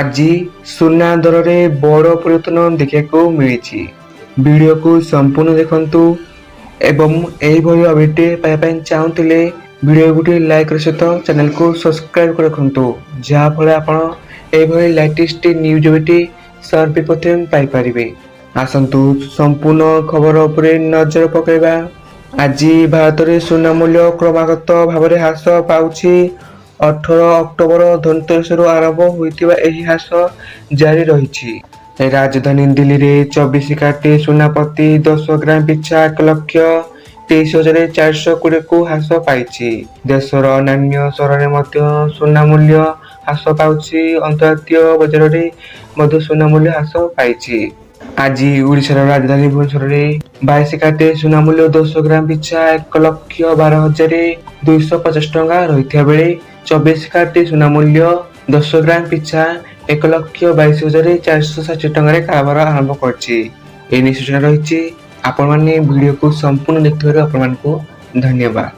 आज सुना दर में बड़ परिवर्तन देखा मिली। वीडियो को संपूर्ण देखंतु एवं यही अपडेट पाइबा चाहूले वीडियो गोटे लाइक सहित चैनल को सब्सक्राइब कर रखु जहाँफल आपड़ी लेटेस्ट न्यूज बेटी सर्वप्रथम पाइपर। आसतु संपूर्ण खबर उपरे नजर पकेबा। आज भारत में सुना मूल्य क्रमागत भाव में ह्रास पाउछि। 18 अक्टोबर धनतेरस आरंभ होइतिबा एही ह्रास जारी रही। राजधानी दिल्ली में 24 काटे सुना प्रति 10 ग्राम पिछा 1,23,420 को ह्रास पाई। देशर अन्य सहर में सुना मूल्य ह्रास पाउछि। अंतर्राष्ट्रीय बजार में सुना मूल्य ह्रास पाई। आज ओडिशार राजधानी भुवनेश्वर में 22 काटे सुना मूल्य 10 ग्राम पिछा 1,12,250 टंका रही बेले 24 काटे सुना मूल्य 10 ग्राम पिछा 1,22,460 टंका कारोबार आरंभ कर सूचना रही। आपण मैंने वीडियो को संपूर्ण देखिबार आपण मानकु धन्यवाद।